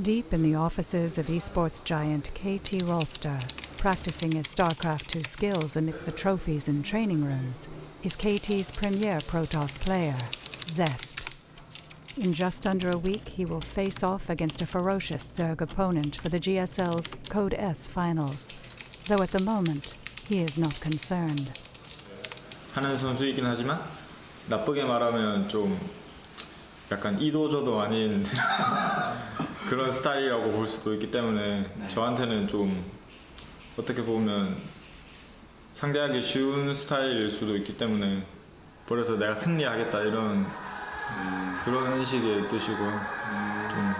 Deep in the offices of esports giant KT Rolster, practicing his Starcraft 2 skills amidst the trophies and training rooms, is KT's premier Protoss player, Zest. In just under a week, he will face off against a ferocious Zerg opponent for the GSL's Code S finals, though at the moment, he is not concerned. 하는 선수이긴 하지만 나쁘게 말하면 좀 약간 이도저도 아닌 그런 스타일이라고 볼 수도 있기 때문에 저한테는 좀 어떻게 보면 상대하기 쉬운 스타일일 수도 있기 때문에 그래서 내가 승리하겠다 이런 그런 식의 뜻이고 좀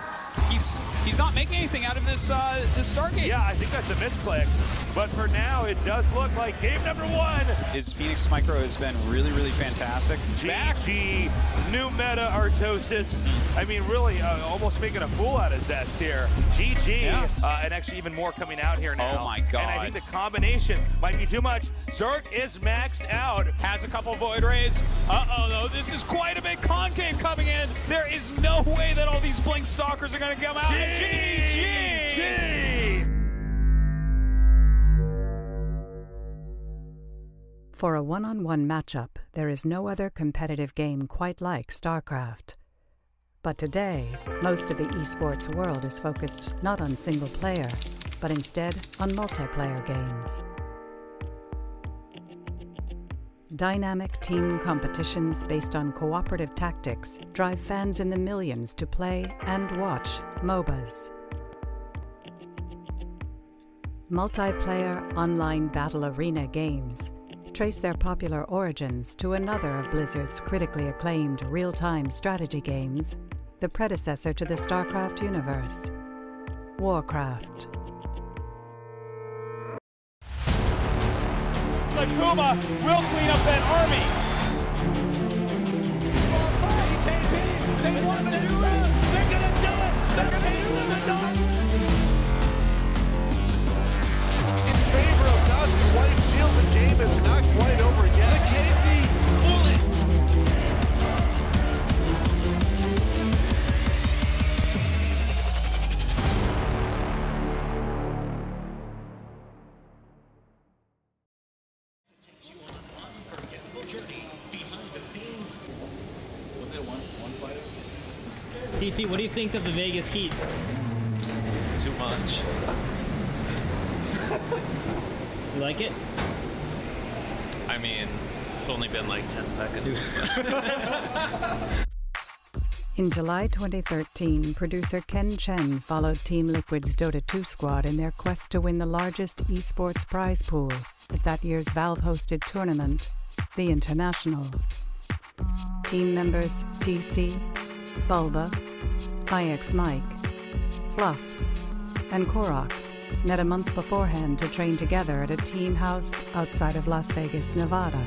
He's not making anything out of this Stargate. Yeah, I think that's a misclick. But for now, it does look like game number 1. His Phoenix Micro has been really, really fantastic. GG, new meta Artosis. I mean, really almost making a fool out of Zest here. GG, yeah. And actually even more coming out here now. Oh my god. And I think the combination might be too much. Zerg is maxed out. Has a couple Void Rays. Uh-oh, though, this is quite a big concave coming in. There is no way that all these Blink Stalkers are going to come out. GG! For a one-on-one matchup, there is no other competitive game quite like Starcraft. But today, most of the esports world is focused not on single player, but instead on multiplayer games. Dynamic team competitions based on cooperative tactics drive fans in the millions to play and watch MOBAs. Multiplayer online battle arena games trace their popular origins to another of Blizzard's critically acclaimed real-time strategy games, the predecessor to the Starcraft universe, Warcraft. Kuma will clean up that army. They want to do it. They're going to do it. They're going to use the dog. In favor of Dusk, White Shield, the game is not quite over yet. The KT bullet. TC, what do you think of the Vegas heat? It's too much. You like it? I mean, it's only been like 10 seconds. In July 2013, producer Ken Chen followed Team Liquid's Dota 2 squad in their quest to win the largest esports prize pool at that year's Valve-hosted tournament, the International. Team members TC, Bulba, IX Mike, Fluff, and Korok met a month beforehand to train together at a team house outside of Las Vegas, Nevada.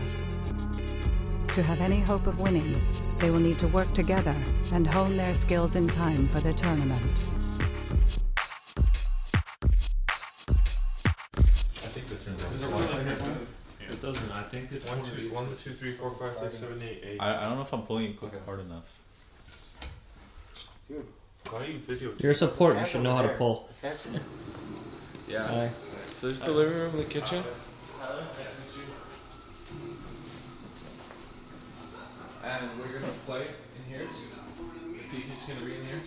To have any hope of winning, they will need to work together and hone their skills in time for the tournament. I think this is it doesn't. I think it's 1, 2, 3, 4, 5, 6, 7, 8, 8. I don't know if I'm pulling it hard enough. Dude, why are you videotaping? You're a support, you should know how to pull. Yeah. So this is the living room, the kitchen? And we're gonna play in here. PK's gonna be in here.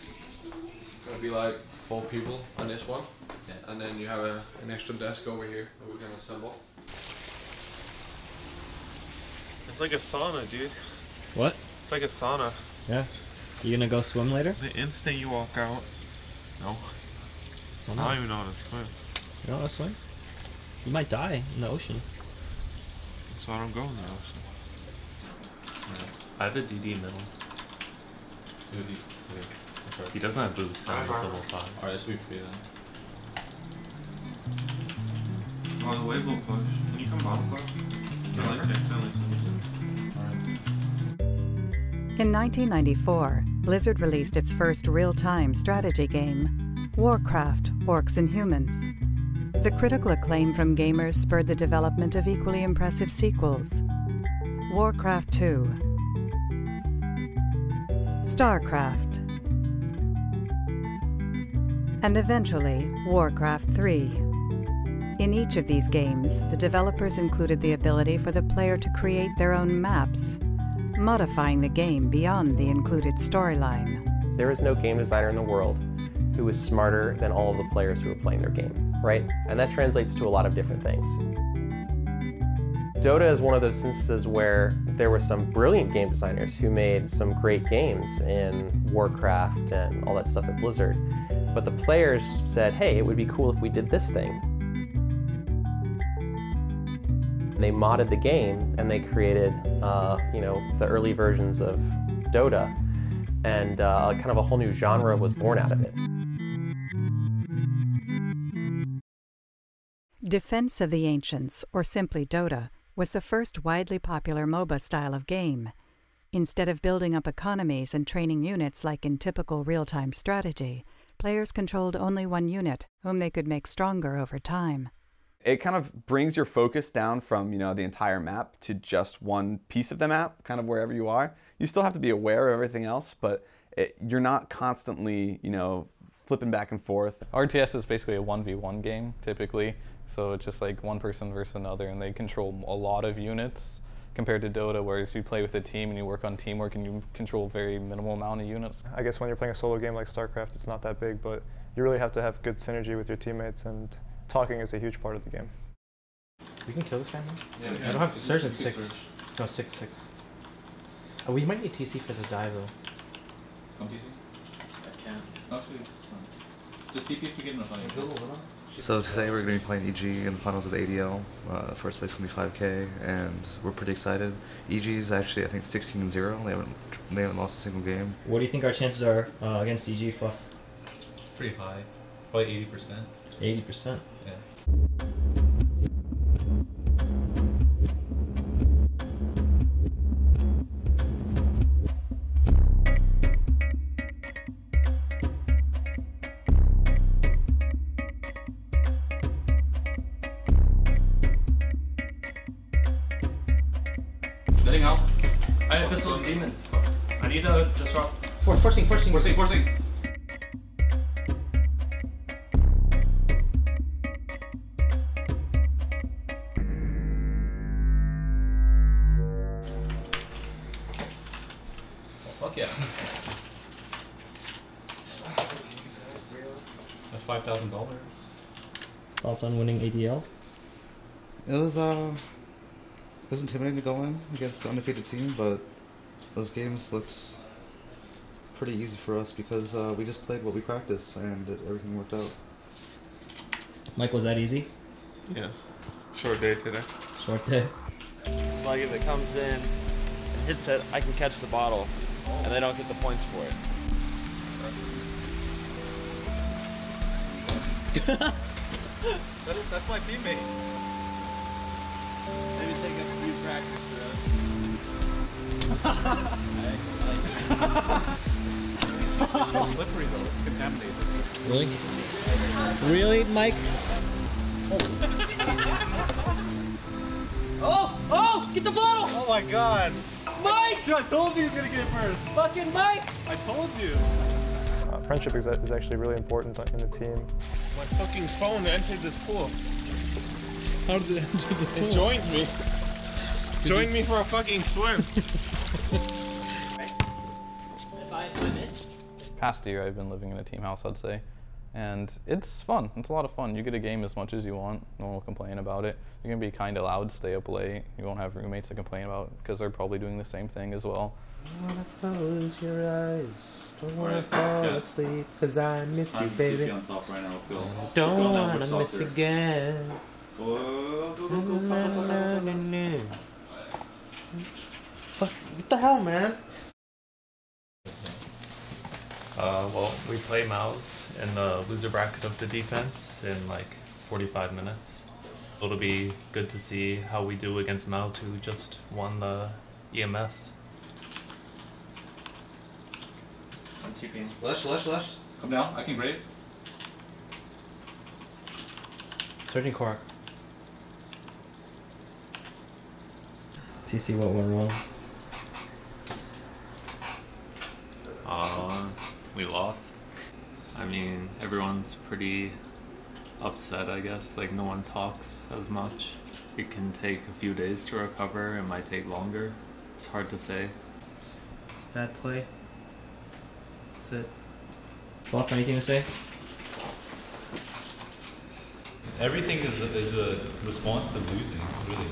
It's gonna be like 4 people on this one. Yeah. And then you have an extra desk over here that we're gonna assemble. It's like a sauna, dude. What? It's like a sauna. Yeah. You gonna go swim later? The instant you walk out, no. I don't even know how to swim. You don't know how to swim? You might die in the ocean. That's why I don't go in the ocean. Yeah. I have a DD middle. He doesn't have boots, so he's level 5. Alright, let's be free then. Oh, the wave will push. Can you come bottom flag? I like that. In 1994, Blizzard released its first real-time strategy game, Warcraft: Orcs and Humans. The critical acclaim from gamers spurred the development of equally impressive sequels, Warcraft 2, Starcraft, and eventually Warcraft 3. In each of these games, the developers included the ability for the player to create their own maps, modifying the game beyond the included storyline. There is no game designer in the world who is smarter than all of the players who are playing their game, right? And that translates to a lot of different things. Dota is one of those instances where there were some brilliant game designers who made some great games in Warcraft and all that stuff at Blizzard. But the players said, hey, it would be cool if we did this thing. They modded the game and they created, the early versions of Dota, and kind of a whole new genre was born out of it. Defense of the Ancients, or simply Dota, was the first widely popular MOBA style of game. Instead of building up economies and training units like in typical real-time strategy, players controlled only one unit, whom they could make stronger over time. It kind of brings your focus down from, the entire map to just one piece of the map, kind of wherever you are. You still have to be aware of everything else, but you're not constantly, flipping back and forth. RTS is basically a 1v1 game, typically. So it's just like one person versus another, and they control a lot of units compared to Dota, whereas you play with a team and you work on teamwork and you control a very minimal amount of units. I guess when you're playing a solo game like Starcraft, it's not that big, but you really have to have good synergy with your teammates, and talking is a huge part of the game. We can kill this right now? Yeah, I don't have surge at Six 6. surge. No, 6/6. Oh, we might need TC for this dive though. Come TC? I can't. Actually, it's fine. Just TP if you get enough on you. So today we're going to be playing EG in the finals of the ADL. First place is going to be 5K, and we're pretty excited. EG is actually, I think, 16-0. They haven't lost a single game. What do you think our chances are against EG, Fluff? It's pretty high. Probably 80%. 80%? Yeah. Letting out. I have pistol and demon. I need to disrupt. Forcing. Forcing. Fuck yeah. That's $5,000. Thoughts on winning ADL? It was intimidating to go in against an undefeated team, but those games looked pretty easy for us because we just played what we practiced and everything worked out. Mike, was that easy? Yes. Short day today. Short day. It's like if it comes in and hits it, I can catch the bottle, and they don't get the points for it. That's my teammate. Maybe take a few practice for that. It's slippery though, it's contaminated. Really? Really, Mike? Oh! Get the bottle! Oh my god! Mike! Dude, I told you he was gonna get it first! Fucking Mike! I told you! Friendship is actually really important in the team. My fucking phone entered this pool. How did it enter the pool? It joined me. Joined me for a fucking swim. Past year I've been living in a team house, I'd say. And it's fun. It's a lot of fun. You get a game as much as you want. No one will complain about it. You're going to be kind of loud, stay up late. You won't have roommates to complain about because they're probably doing the same thing as well. Don't wanna close your eyes. Don't wanna fall asleep because I miss you, baby. On top right now. Let's go. Don't wanna miss again. Go. Fuck, what the hell, man? Well, we play Mouse in the loser bracket of the defense in like 45 minutes. It'll be good to see how we do against Mouse, who just won the EMS. I'm TPing. Lush. Come down, I can grave. Searching Korok. TC, what went wrong? We lost. I mean, everyone's pretty upset, I guess. Like, no one talks as much. It can take a few days to recover. It might take longer. It's hard to say. It's bad play. That's it. Fluff, anything to say? Everything is a response to losing, really.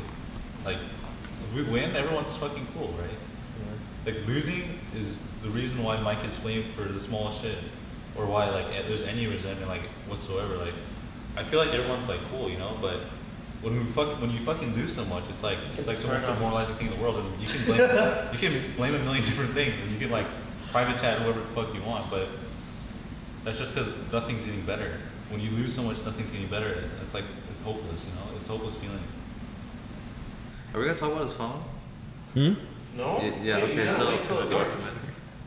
Like, if we win, everyone's fucking cool, right? Yeah. Like, losing is the reason why Mike is blamed for the smallest shit. Or why, like, there's any resentment, like, whatsoever. Like, I feel like everyone's, like, cool, you know? But when you fucking lose so much, it's like the most demoralizing thing in the world. Is you can blame a million different things, and you can, like, private chat whoever the fuck you want, but that's just because nothing's getting better. When you lose so much, nothing's getting better. It's like, it's hopeless, you know? It's a hopeless feeling. Are we gonna talk about his phone? Hmm? No. Yeah.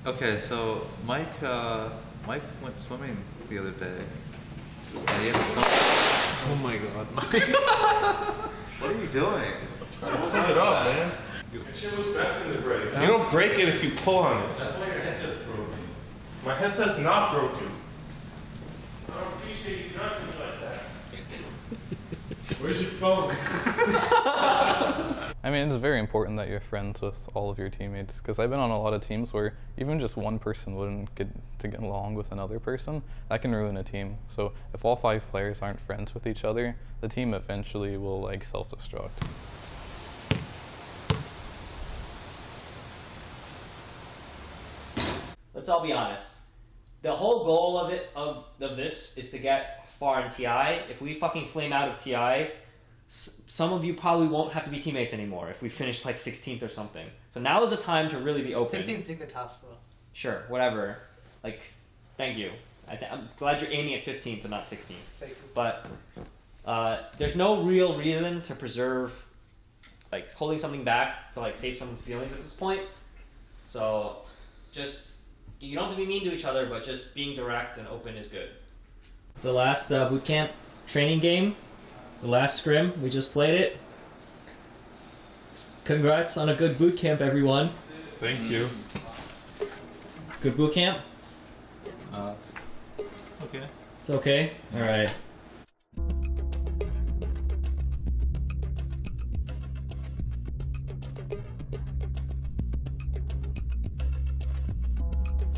Okay. So Mike went swimming the other day. And he had his phone. Oh my god. What are you doing? Pick it up, man. That shit was best in the break. You don't break it if you pull on it. That's why your headset's broken. My headset's not broken. I don't appreciate you talking like that. Where's your phone? I mean, it's very important that you're friends with all of your teammates, because I've been on a lot of teams where even just one person wouldn't get along with another person. That can ruin a team. So if all 5 players aren't friends with each other, the team eventually will, like, self-destruct. Let's all be honest. The whole goal of this is to get far in TI. If we fucking flame out of TI, some of you probably won't have to be teammates anymore if we finish like 16th or something. So now is the time to really be open. 15th you could toss though. Sure, whatever. Like, thank you. I'm glad you're aiming at 15th and not 16th. Thank you. But there's no real reason to preserve, like, holding something back to, like, save someone's feelings at this point. So just, you don't have to be mean to each other, but just being direct and open is good. The last bootcamp training game, the last scrim, we just played it. Congrats on a good bootcamp, everyone. Thank you. Good bootcamp? It's okay. It's okay? Alright.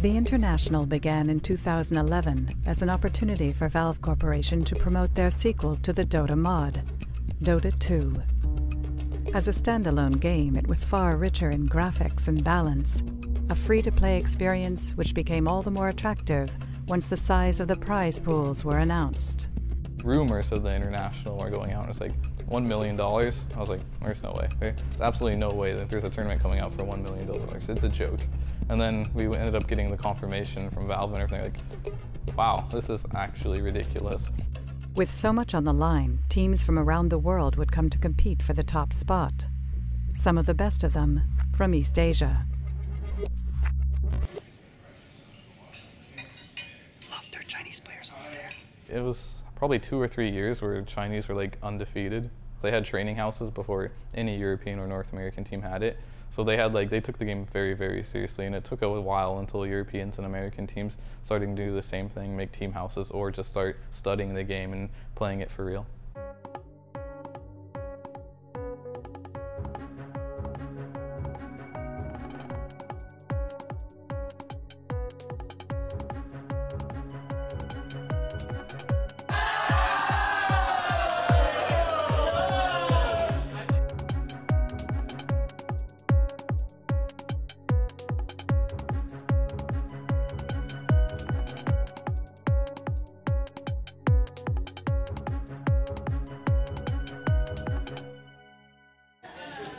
The International began in 2011 as an opportunity for Valve Corporation to promote their sequel to the Dota mod, Dota 2. As a standalone game, it was far richer in graphics and balance, a free-to-play experience which became all the more attractive once the size of the prize pools were announced. Rumors of the International were going out, and it's like $1 million. I was like, there's no way. There's absolutely no way that there's a tournament coming out for $1 million. It's a joke. And then we ended up getting the confirmation from Valve and everything, like, wow, this is actually ridiculous. With so much on the line, teams from around the world would come to compete for the top spot. Some of the best of them from East Asia. Love, there are Chinese players over there. It was probably 2 or 3 years where Chinese were like undefeated. They had training houses before any European or North American team had it. So they had they took the game very, very seriously, and it took a while until Europeans and American teams started to do the same thing, make team houses, or just start studying the game and playing it for real.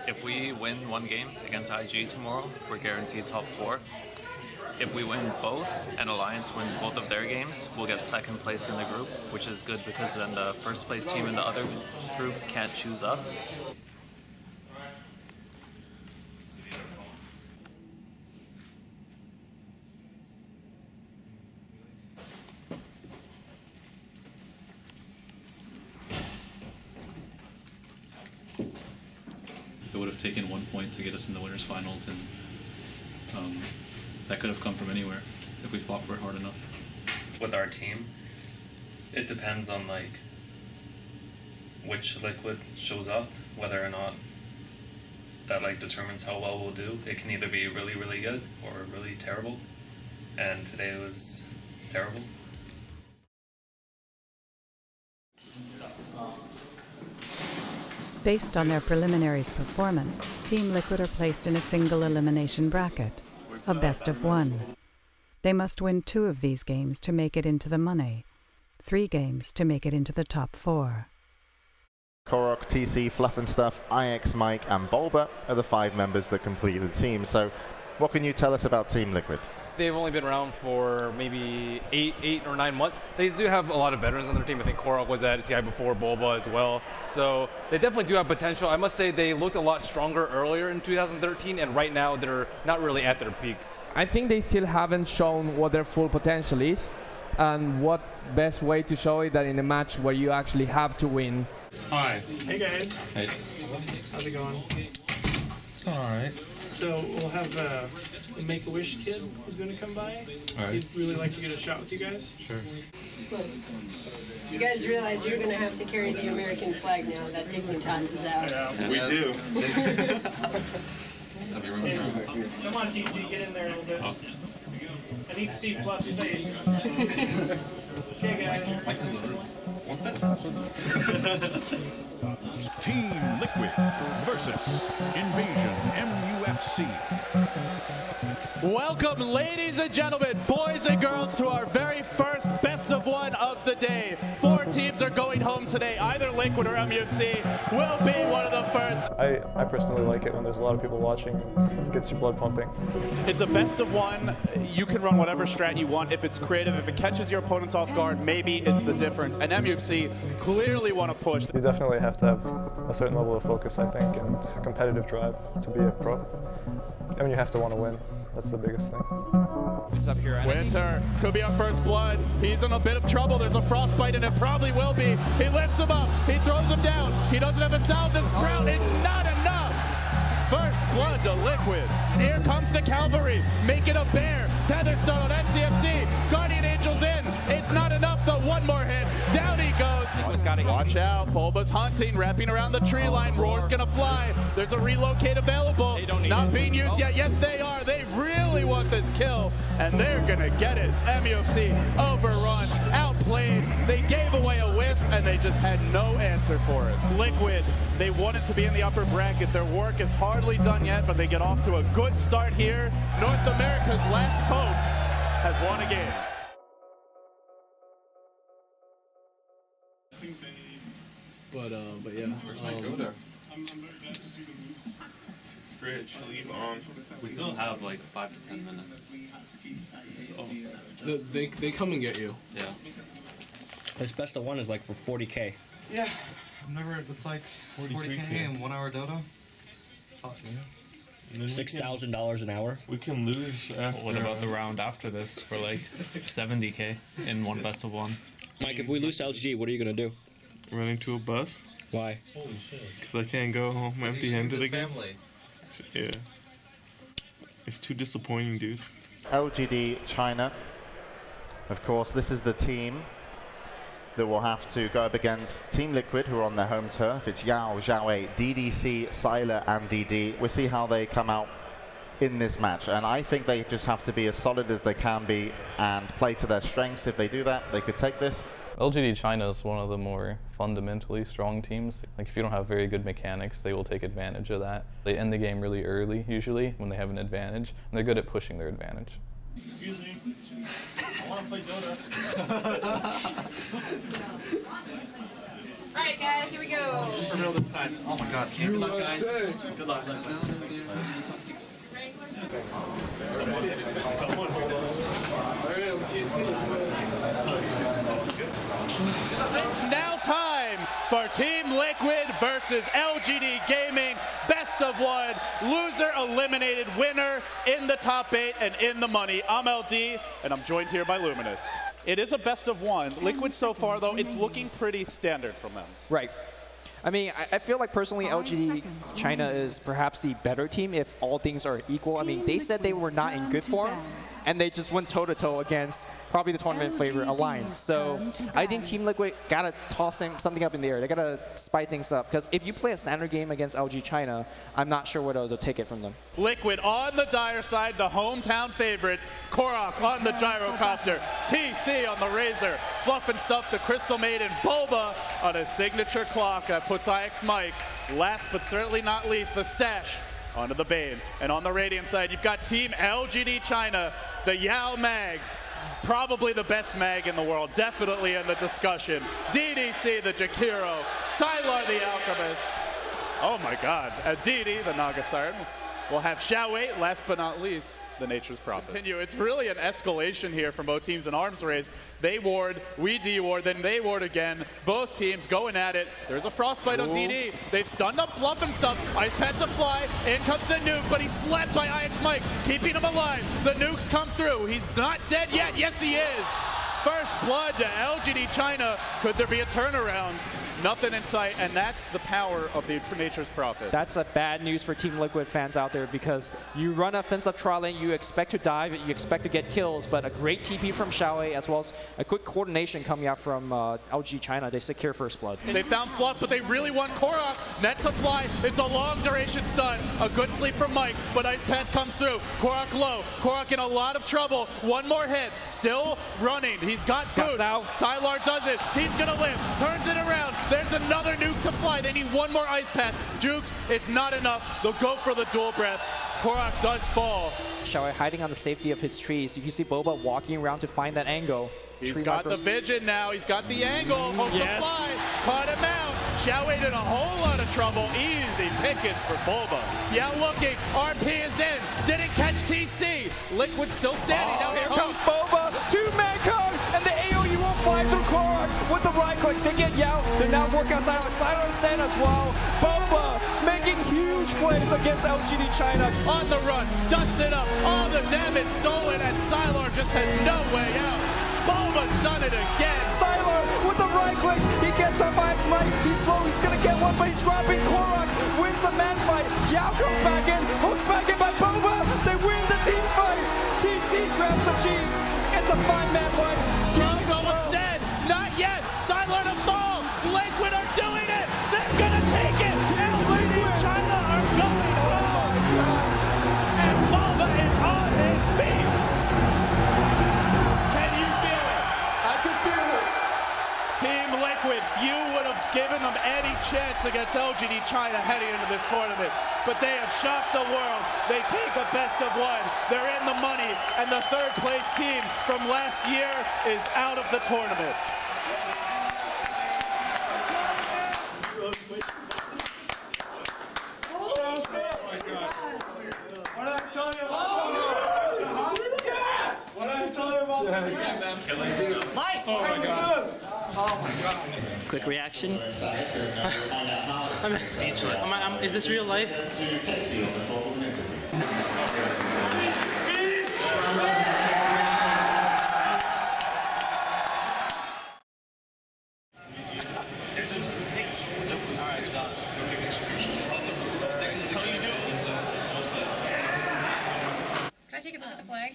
If we win one game against IG tomorrow, we're guaranteed top 4. If we win both and Alliance wins both of their games, we'll get second place in the group, which is good because then the first place team in the other group can't choose us. It would have taken 1 point to get us in the winners finals, and that could have come from anywhere if we fought for it hard enough. with our team, it depends on like which liquid shows up, whether or not that like determines how well we'll do. It can either be really, really good or really terrible. And today was terrible. Based on their preliminaries performance, Team Liquid are placed in a single elimination bracket, a best of one. They must win 2 of these games to make it into the money, 3 games to make it into the top 4. Korok, TC, Fluff and Stuff, IX, Mike and Bulba are the 5 members that completed the team. So what can you tell us about Team Liquid? They've only been around for maybe 8 or 9 months. They do have a lot of veterans on their team. I think Korok was at CI before Bulba as well. So they definitely do have potential. I must say they looked a lot stronger earlier in 2013, and right now they're not really at their peak. I think they still haven't shown what their full potential is, and what best way to show it than in a match where you actually have to win. Hi. Hey guys. Hey. How's it going? It's alright. So we'll have a Make-A-Wish kid who's going to come by. Alright. He'd really like to get a shot with you guys. Sure. You guys realize you're going to have to carry the American flag now that Dignitas is out. Yeah, we do. Come on, TC, get in there a little bit. I need to see Fluff's face. Okay, guys. Team Liquid versus Invasion MUFC. Welcome, ladies and gentlemen, boys and girls, to our very first best of one of the day. 4 teams are going home today. Either Liquid or MUFC will be one of the first. I personally like it when there's a lot of people watching. It gets your blood pumping. It's a best of one. You can run whatever strat you want. If it's creative, if it catches your opponents off guard, maybe it's the difference. And MUFC clearly want to push. You definitely have to have a certain level of focus, I think, and competitive drive to be a pro. I mean, you have to want to win. That's the biggest thing. It's up here. Winter could be our first blood. He's in a bit of trouble. There's a frostbite, and it probably will be. He lifts him up. He throws him down. He doesn't have a salve to sprout. It's not enough. First blood to Liquid. Here comes the cavalry. Make it a bear. Tetherstone on MCFC. Guardian Angel's in. It's not enough. The one more hit. Down he goes. Watch out. Bulba's hunting, wrapping around the tree line. Roar's gonna fly. There's a relocate available. Not being used yet. Yes, they are. They really want this kill, and they're gonna get it. MUFC overrun, outplayed. They gave away a wisp, and they just had no answer for it. Liquid, they wanted to be in the upper bracket. Their work is hardly done yet, but they get off to a good start here. North America's last hope has won a game. But yeah. I'm very glad to see the booth. Fridge, leave on. We still have like 5 to 10 minutes. So they come and get you. Yeah. This best of one is like for 40K. Yeah, I've never. It's like 40K in 1 hour Dota. $6,000 an hour. We can lose after. What about the round after this for like 70K in one best of one? Mike, if we lose LG, what are you gonna do? Running to a bus. Why? Holy shit. Because I can't go home empty-handed again. Yeah. It's too disappointing, dude. LGD China. Of course, this is the team that will have to go up against Team Liquid, who are on their home turf. It's Yao, Xiaowei, DDC, Sylar, and DD. We'll see how they come out in this match. And I think they just have to be as solid as they can be and play to their strengths. If they do that, they could take this. LGD China is one of the more fundamentally strong teams. Like if you don't have very good mechanics, they will take advantage of that. They end the game really early, usually, when they have an advantage, and they're good at pushing their advantage. Excuse me. I want to play Dota. Alright guys, here we go. For real this time. Oh my god, Good luck, guys. Good luck. Someone hold us. It's now time for Team Liquid versus LGD Gaming. Best of one. Loser eliminated, winner in the top 8 and in the money. I'm LD, and I'm joined here by Luminous. It is a best of one. Liquid so far, though, it's looking pretty standard from them. Right. I mean, I feel like personally LGD China is perhaps the better team if all things are equal. I mean, they said they were not in good form, and they just went toe-to-toe against probably the tournament favorite Alliance. So I think Team Liquid gotta toss something up in the air. They gotta spice things up, because if you play a standard game against LG China, I'm not sure whether they'll take it from them. Liquid on the dire side, the hometown favorites. Korok on the gyrocopter. TC on the Razer. Fluff and Stuff, the Crystal Maiden. Boba on his signature clock. Puts IX Mike. Last but certainly not least, the Stash onto the Bane. And on the Radiant side, you've got Team LGD China, the Yao Mag. Probably the best mag in the world, definitely in the discussion. DDC, the Jakiro. Sylar, the Alchemist. Oh my god. DD, the Naga Siren. We'll have Xiao 8, last but not least, the Nature's Prophet. Continue. It's really an escalation here from both teams in arms race. They ward, we de-ward, then they ward again. Both teams going at it. There's a Frostbite on DD. They've stunned up Fluff and Stuff. Ice Pet to fly. In comes the nuke, but he's slapped by IX Mike, keeping him alive. The nukes come through. He's not dead yet. Yes, he is. First blood to LGD China. Could there be a turnaround? Nothing in sight, and that's the power of the Nature's Prophet. That's a bad news for Team Liquid fans out there, because you run a fence-up trial lane, you expect to dive, you expect to get kills, but a great TP from Xiao, as well as a good coordination coming out from LG China. They secure first blood. They found Fluff, but they really want Korok. Net to fly. It's a long duration stun. A good sleep from Mike, but Ice Pet comes through. Korok low. Korok in a lot of trouble. One more hit. Still running. He's got boots. Sylar does it. He's going to live. Turns it around. There's another nuke to fly. They need one more Ice Pet. Jukes, it's not enough. They'll go for the dual breath. Korok does fall. Xiao hiding on the safety of his trees. You can see Boba walking around to find that angle. He's got the vision now. He's got the angle. Hope to fly. Caught him out. Xiao in a whole lot of trouble. Easy pickings for Boba. Yeah, looking. RP is in. Didn't catch TC. Liquid still standing. Now Here comes Boba. Two-man Kong. And the AoE won't fly through Korok with the right clicks. They get Yao. They're now working on Sylar. Sylar stand as well. Boba making huge plays against LGD China. On the run. Dusted up. All the damage stolen. And Sylar just has no way out. Boba's done it again. Sylar with the right clicks. He gets up by X Mike. He's low. He's going to get one, but he's dropping. Korok wins the man fight. Yao comes back in. Hooks back in by Boba. They win the team fight. TC grabs the cheese. It's a 5-man fight. He's almost dead. Not yet. Sylar to fall. Liquid are doing it. They're going to take it. LGD China are going home. And Boba is on his feet. Team Liquid, few would have given them any chance against LGD China heading into this tournament, but they have shocked the world. They take a best of one. They're in the money, and the third place team from last year is out of the tournament. What did I tell you about? Yes! What did I tell you about that? Lights! Oh my god. Oh my god. Quick reaction. I'm speechless. Is this real life? Can I take a look at the flag?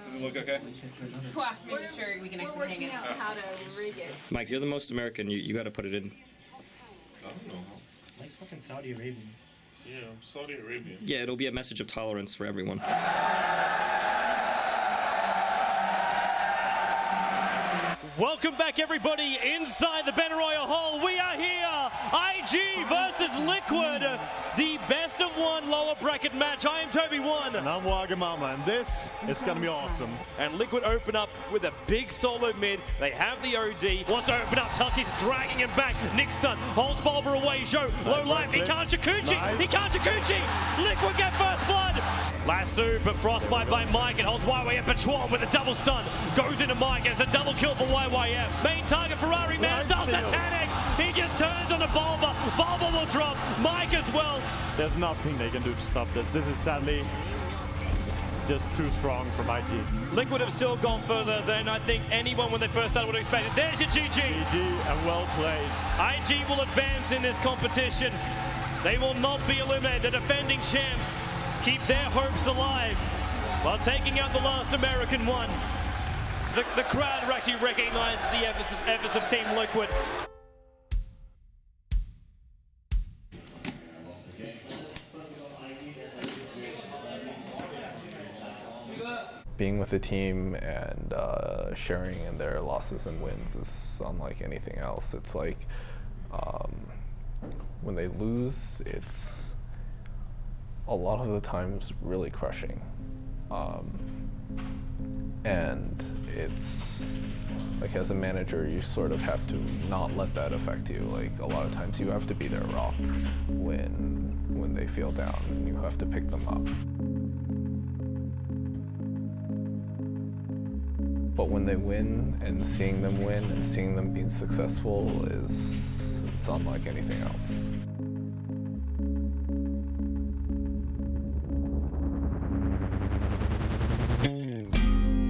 Does it look okay? Making sure we can actually hang it. How to rig it. Mike, you're the most American. You got to put it in. I don't know. Mike's fucking Saudi Arabian. Yeah, I'm Saudi Arabian. Yeah, it'll be a message of tolerance for everyone. Welcome back, everybody, inside the Battle Royal Hall. We are here, IG versus Liquid, the best of one lower bracket match. I am Toby1. And I'm Wagamama, and this is going to be awesome. And Liquid open up with a big solo mid. They have the OD. Wants to open up. Tucky's dragging him back. Nick stun, holds Bulber away. Joe, low life. He can't Jacuzzi. Nice. He can't Jacuzzi. Liquid get first blood. Lasso, but frostbite by Mike. It holds YYF. Bachuan with a double stun. Goes into Mike. It's a double kill for YYF. Main target Ferrari man. Titanic. He just turns on the Bulber. Bulber will drop. Mike as well. There's nothing they can do to stop this. This is sadly just too strong for IG. Liquid have still gone further than I think anyone when they first started would have expected. There's your GG. GG and well played. IG will advance in this competition. They will not be eliminated. The defending champs keep their hopes alive while taking out the last American one. The crowd actually recognizes the efforts of Team Liquid. Being with the team and sharing in their losses and wins is unlike anything else. It's like when they lose, it's a lot of the times really crushing. And it's like, as a manager, you sort of have to not let that affect you. Like, a lot of times you have to be their rock when they feel down, and you have to pick them up. But when they win, and seeing them win, and seeing them being successful it's unlike anything else.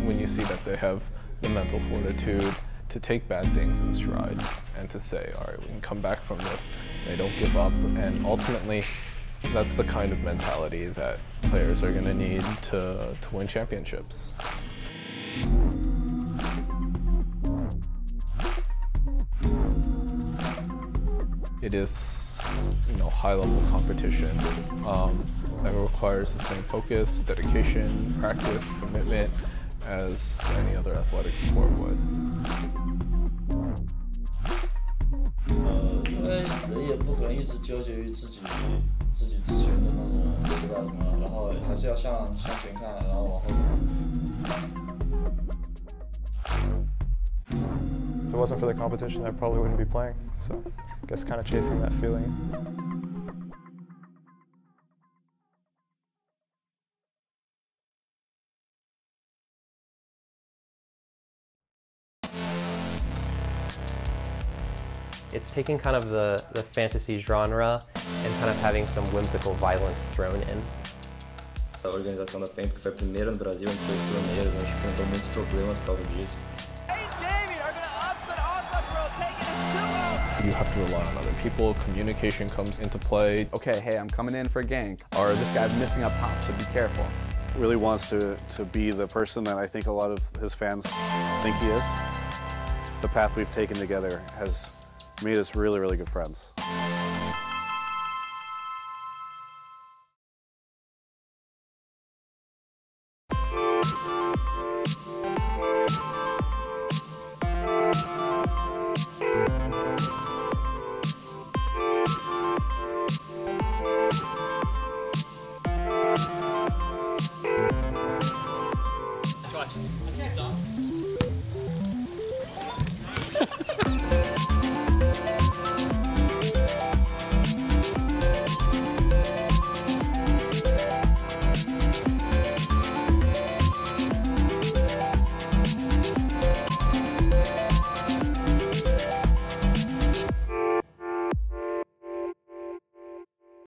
When you see that they have the mental fortitude to take bad things in stride and to say, all right, we can come back from this, they don't give up, and ultimately that's the kind of mentality that players are going to need to win championships. It is, high-level competition that requires the same focus, dedication, practice, commitment as any other athletic sport would. 因为人也不可能一直纠结于自己之前的那种失败什么，然后还是要向前看，然后往后走。 If it wasn't for the competition, I probably wouldn't be playing. So I guess kind of chasing that feeling. It's taking kind of the fantasy genre and kind of having some whimsical violence thrown in. A organização da PEN, que foi a primeira no Brasil, a gente foi pioneiro, a gente enfrentou muitos problemas por causa disso. You have to rely on other people, communication comes into play. Okay, hey, I'm coming in for a gank. Or this guy's missing a pop, so be careful. Really wants to be the person that I think a lot of his fans think he is. The path we've taken together has made us really, really good friends. Watch.